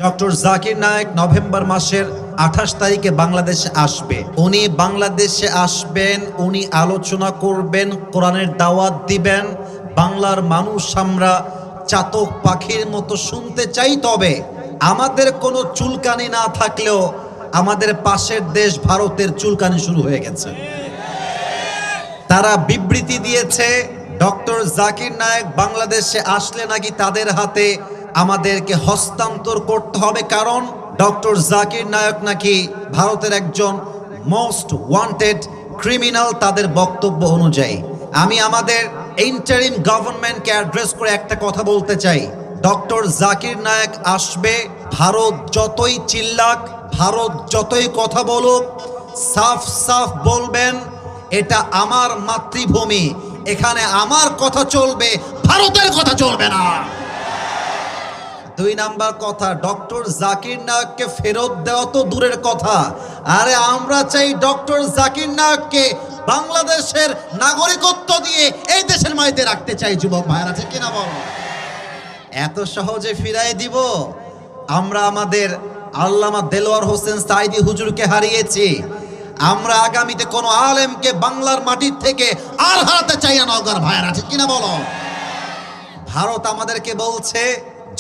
Doctor Zakir Naik November মাসের 28 তারিখে বাংলাদেশে আসবে। উনি বাংলাদেশে আসবেন, উনি আলোচনা করবেন, কোরআনের দাওয়াত দিবেন। বাংলার মানুষ আমরা চাতক পাখির মতো শুনতে চাই। তবে আমাদের কোনো চুলকানি না থাকলেও আমাদের পাশের দেশ ভারতের চুলকানি শুরু হয়ে গেছে। তারা বিবৃতি দিয়েছে ডক্টর জাকির নায়েক বাংলাদেশে আসলে নাকি তাদের হাতে আমাদেরকে হস্তান্তর করতে হবে, কারণ ডক্টর জাকির নায়েক নাকি ভারতের একজন মোস্ট ওয়ান্টেড ক্রিমিনাল তাদের বক্তব্য অনুযায়ী। আমি আমাদের ইন্টারিম গভর্নমেন্টকে অ্যাড্রেস করে একটা কথা বলতে চাই, ডক্টর জাকির নায়েক আসবে, ভারত যতই চিল্লাক, ভারত যতই কথা বলুক, সাফ সাফ বলবেন এটা আমার মাতৃভূমি, এখানে আমার কথা চলবে, ভারতের কথা চলবে না। দুই নাম্বার কথা, ডক্টর জাকির নায়েককে ফেরত দেওয়া তো দূরের কথা, আরে আমরা চাই ডক্টর জাকির নায়েককে বাংলাদেশের নাগরিকত্ব দিয়ে এই দেশের মাটিতে রাখতে চাই। যুবক ভাইরা আছে কিনা বলো? এত সহজে ফিরাই দিব? আমরা আমাদের আল্লামা দেলোয়ার হোসেন সাইদি হুজুরকে হারিয়েছি, আমরা আগামীতে কোন আলেমকে বাংলার মাটির থেকে আর হারাতে চাই না। নওগাঁর ভাইরা আছে কিনা বলো? ভারত আমাদেরকে বলছে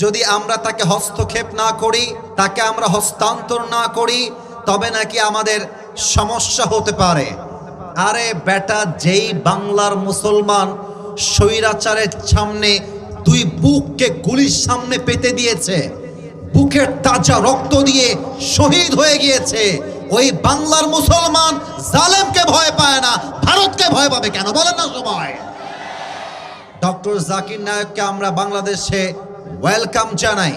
যদি আমরা তাকে হস্তক্ষেপ না করি, তাকে আমরা হস্তান্তর না করি, তবে নাকি আমাদের সমস্যা হতে পারে। আরে বেটা, যেই বাংলার মুসলমান স্বৈরাচারের সামনে দুই বুককে গুলির সামনে পেতে দিয়েছে, বুকের তাজা রক্ত দিয়ে শহীদ হয়ে গিয়েছে, ওই বাংলার মুসলমান জালেমকে ভয় পায় না, ভারতকে ভয় পাবে কেন বলেন না সবাই? ডক্টর জাকির নায়েককে আমরা বাংলাদেশে ওয়েলকাম জানাই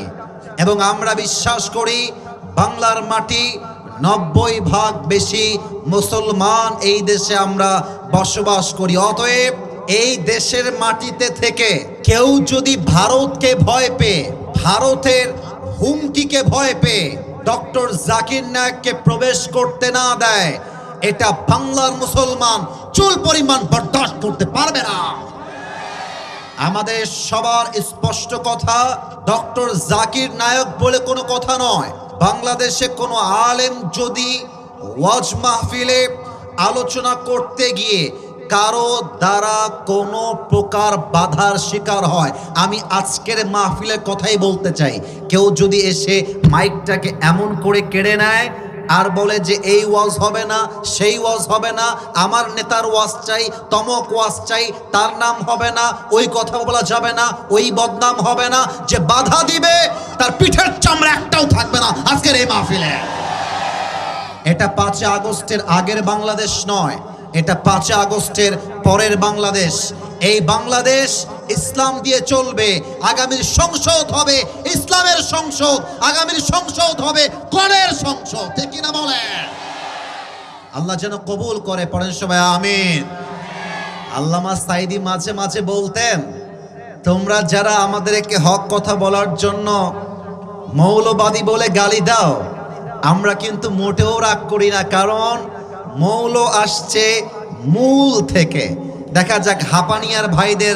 এবং আমরা বিশ্বাস করি বাংলার মাটি 90% বেশি মুসলমান এই দেশে আমরা বসবাস করি। অতএব এই দেশের মাটিতে থেকে কেউ যদি ভারতকে ভয় পেয়ে, ভারতের হুমকিকে ভয় পেয়ে ডক্টর জাকির নায়েককে প্রবেশ করতে না দেয়, এটা বাংলার মুসলমান চুল পরিমাণ বরদাস্ত করতে পারবে না। আমাদের সবার স্পষ্ট কথা, ডক্টর জাকির নায়েক বলে কোনো কথা নয়। বাংলাদেশে কোনো আলেম যদি ওয়াজ মাহফিলে আলোচনা করতে গিয়ে কারো দ্বারা কোনো প্রকার বাধার শিকার হয়, আমি আজকের মাহফিলের কথাই বলতে চাই, কেউ যদি এসে মাইকটাকে এমন করে কেড়ে নেয় আর বলে যে এই ওয়াজ হবে না, সেই ওয়াজ হবে না, আমার নেতার ওয়াজ চাই, তমক ওয়াজ চাই, তার নাম হবে না, ওই কথা বলা যাবে না, ওই বদনাম হবে না, যে বাধা দিবে তার পিঠের চামড়া একটাও থাকবে না আজকের এই মাহফিলে। এটা 5 আগস্টের আগের বাংলাদেশ নয়, এটা 5 আগস্টের পরের বাংলাদেশ। এই বাংলাদেশ ইসলাম দিয়ে চলবে, আগামীর সংসদ হবে ইসলামের সংসদ, আগামীর সংসদ হবে কোরআনের সংসদ, ঠিক কিনা বলেন? আল্লাহ যেন কবুল করে, পড়েন সবাই আমিন। আল্লামা সাইদি মাঝে মাঝে বলতেন, তোমরা যারা আমাদেরকে হক কথা বলার জন্য মৌলবাদী বলে গালি দাও, আমরা কিন্তু মোটেও রাগ করি না, কারণ মৌল আসছে মূল থেকে। দেখা যাক হাঁপানিয়ার ভাইদের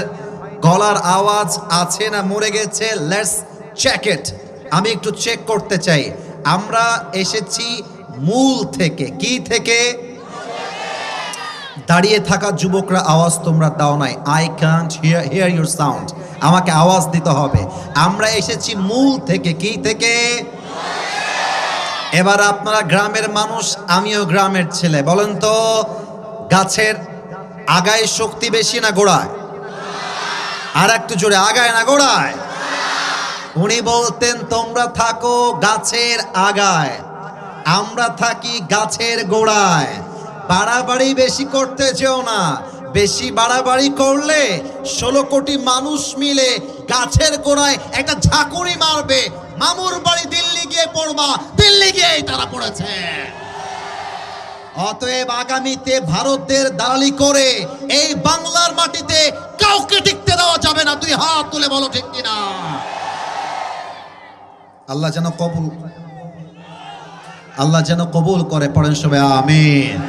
গলার আওয়াজ আছে না মরে গেছে, লেটস চেক ইট। আমি একটু চেক করতে চাই। আমরা এসেছি মূল থেকে। কি থেকে? দাঁড়িয়ে থাকা যুবকরা আওয়াজ তোমরা দাও নাই, I can't here your sound, আমাকে আওয়াজ দিতে হবে। আমরা এসেছি মূল থেকে। কি থেকে? এবার আপনারা গ্রামের মানুষ, আমিও গ্রামের ছেলে, বলেন তো গাছের আগায় শক্তি বেশি না গোড়ায়? আর একটু জোরে, আগায় না গোড়ায়? উনি বলতেন তোমরা থাকো গাছের আগায়, আমরা থাকি গাছের গোড়ায়। বাড়াবাড়ি বেশি করতে যেও না, বেশি বাড়াবাড়ি করলে 16 কোটি মানুষ মিলে গাছের গোড়ায় একটা ঝাঁকুনি মারবে, মামুর বাড়ি দিল্লি গিয়ে পড়বা, দিল্লি গিয়েই তারা পড়েছে। অতএব আগামীতে ভারতের দালালি করে এই বাংলার মাটিতে কাউকে টিকতে দেওয়া যাবে না। তুই হাত তুলে বলো ঠিক কিনা? আল্লাহ যেন কবুল করে, পড়েন সবাই আমিন।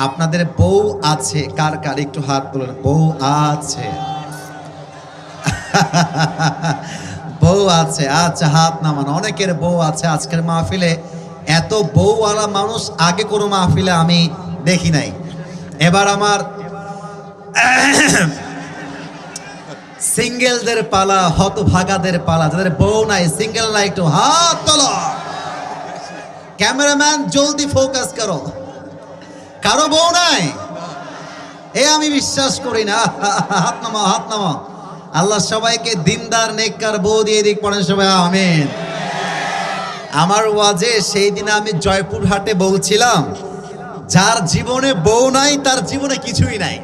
আপনাদের বউ আছে কার কার? একটু হাত তুলেন। বউ আছে? বউ আছে, আচ্ছা হাত নামান। অনেকের বউ আছে আজকের মাহফিলে। এত বউওয়ালা মানুষ আগে কোনো মাহফিলে আমি দেখি নাই। এবার আমার সিঙ্গেলদের পালা, হতভাগাদের পালা, যাদের বউ নাই, সিঙ্গেল নাই, একটু হাত তোলো। ক্যামেরাম্যান জলদি ফোকাস করো। কারো বউ নাই? এ আমি বিশ্বাস করি না। হাত নামাও, হাত নামাও। আল্লাহ সবাইকে দিনদার নেককার বউ দিয়ে দিক, পড়েন সবাই আমিন। আমার ওয়াজে সেই দিন আমি জয়পুরহাটে বলছিলাম, যার জীবনে বউ নাই তার জীবনে কিছুই নাই।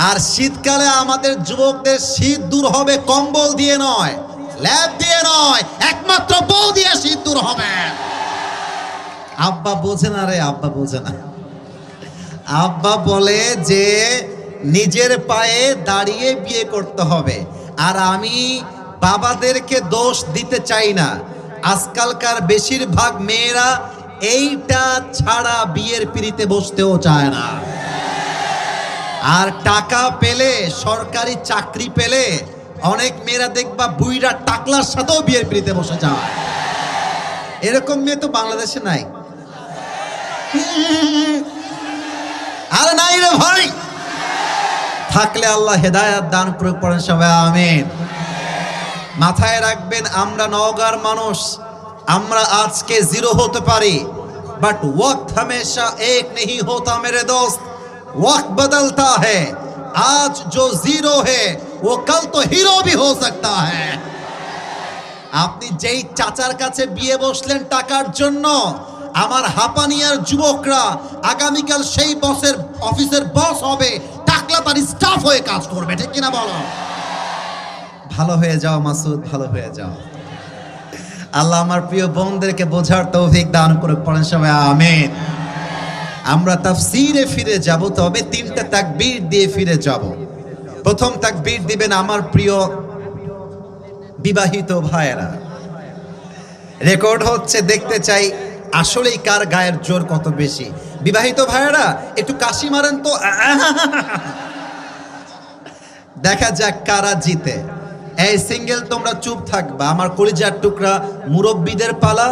আর শীতকালে আমাদের যুবকদের শীত দূর হবে কম্বল দিয়ে নয়, ল্যাব দিয়ে নয়, একমাত্র বউ দিয়ে শীত দূর হবে। আব্বা বোঝে না রে, আব্বা বোঝে না। আব্বা বলে যে নিজের পায়ে দাঁড়িয়ে বিয়ে করতে হবে। আর আমি বাবাদেরকে দোষ দিতে চাই না। আজকালকার বেশিরভাগ মেয়েরা এইটা ছাড়া বিয়ের পিড়িতে বসতেও চায় না। আর টাকা পেলে, সরকারি চাকরি পেলে অনেক মেয়েরা দেখবা বুইরা টাকলার সাথেও বিয়ের পিড়িতে বসে যায়। এরকম মেয়ে তো বাংলাদেশে নাই। আর নাই রে ভাই, থাকলে আল্লাহ হেদায়েত দান করে, পড়েন সবাই আমিন। মাথায় রাখবেন, আমরা নওগাঁর মানুষ, আমরা আজকে জিরো হতে পারি, বাট ওয়াক্ত हमेशा एक नहीं होता मेरे दोस्त, वक्त बदलता है। आज जो जीरो है वो कल तो हीरो भी हो सकता है। আপনি যেই চাচার কাছে বিয়ে বসলেন টাকার জন্য, আমার হাপানিয়ার যুবকরা আগামীকাল সেই বসের অফিসের বস হবে, টাকলা তার স্টাফ হয়ে কাজ করবে, ঠিক কিনা বলো? ভালো হয়ে যাও মাসুদ, ভালো হয়ে যাও। আল্লাহ আমার প্রিয় বোনদেরকে বোঝার তৌফিক দান করে, পড়েন সবাই আমিন। আমরা তাফসীরে ফিরে যাব, তবে তিনটা তাকবীর দিয়ে ফিরে যাব। প্রথম তাকবীর দিবেন আমার প্রিয় বিবাহিত ভাইয়েরা। রেকর্ড হচ্ছে, দেখতে চাই আসলেই কার গায়ের জোর কত বেশি। বিবাহিত ভাইয়েরা একটু কাশি মারেন তো, দেখা যাক কারা জিতে। এই সিঙ্গেল তোমরা চুপ থাকবা, আমার কলিজার টুকরা মুরব্বীদের পালা।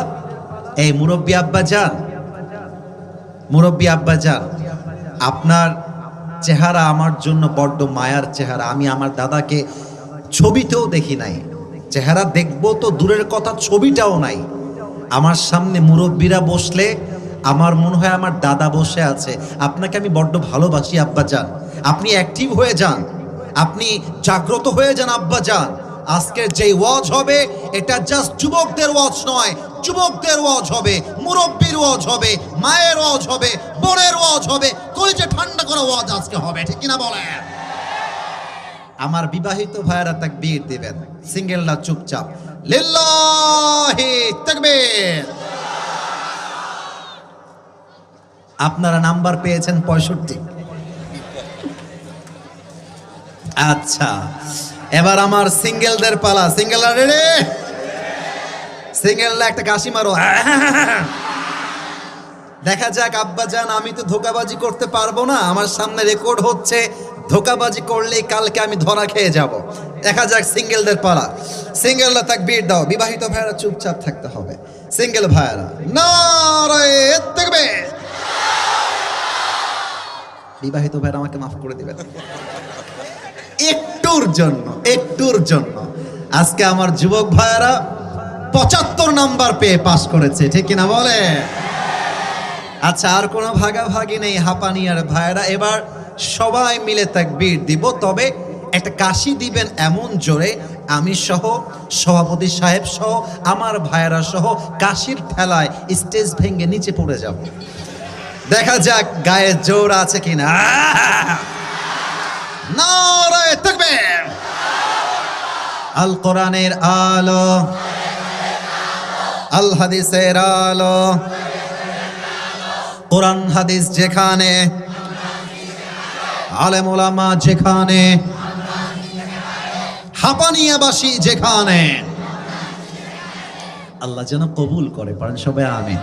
এই মুরব্বী আব্বা যান, মুরব্বী আব্বা যান, আপনার চেহারা আমার জন্য বড্ড মায়ার চেহারা। আমি আমার দাদাকে ছবিতেও দেখি নাই, চেহারা দেখবো তো দূরের কথা, ছবিটাও নাই। আমার সামনে মুরব্বীরা বসলে আমার মনে হয় আমার দাদা বসে আছে। আপনাকে আমি বড্ড ভালোবাসি আব্বা যান, আপনি অ্যাক্টিভ হয়ে যান, আপনি জাগ্রত হয়ে যান আব্বা যান। আজকের যেই ওয়াজ হবে এটা জাস্ট যুবকদের ওয়াজ নয়, যুবকদের ওয়াজ হবে, মুরব্বীর ওয়াজ হবে, মায়ের ওয়াজ হবে, বোনের ওয়াজ হবে, কলিজা ঠান্ডা করা ওয়াজ আজকে হবে, ঠিক কিনা বলেন? আমার বিবাহিত ভাইয়েরা তাকবীর দিবেন, সিঙ্গেলরা চুপচাপ। লিল্লাহি তাকবীর। আপনারা নাম্বার পেয়েছেন 65। আচ্ছা, এবার আমার সিঙ্গেলদের পালা। সিঙ্গেলরা রেডি? সিঙ্গেলরা একটা কাশি মারো। দেখা যাক আব্বা জান, আমি তো ধোকাবাজি করতে পারবো না, আমার সামনে রেকর্ড হচ্ছে, ধোকাবাজি করলেই কালকে আমি ধরা খেয়ে যাব। দেখা যাক সিঙ্গেলদের পালা। সিঙ্গেলরা তাকবীর দাও, বিবাহিত ভাইয়েরা চুপচাপ থাকতে হবে। সিঙ্গেল ভাইয়েরা নারায়ে তাকবীর। বিবাহিত ভাইয়েরা আমাকে মাফ করে দিবেন একটুর জন্য, একটুর জন্য। আজকে আমার যুবক ভাইয়েরা 75 নাম্বার পেয়ে পাস করেছে, ঠিক কিনা বলে? আচ্ছা, আর কোনো ভাগাভাগি নেই হাপানিয়ার ভাইয়েরা। এবার সবাই মিলে তাকবীর দিব, তবে একটা কাশি দিবেন এমন জোরে আমি সহ, সভাপতি সাহেব সহ, আমার ভাইয়েরা সহ কাশির ঠেলায় স্টেজ ভেঙে নিচে পড়ে যাব। দেখা যাক গায়ে জোর আছে কিনা। নারায়ে তাকবীর। আল কোরআনের আলো, আল হাদিসের আলো, কোরআন হাদিস যেখানে, আলেম ওলামা যেখানে, হাপানিয়াবাসী যেখানে, আল্লাহ যেন কবুল করে, পারেন সবাই আমিন।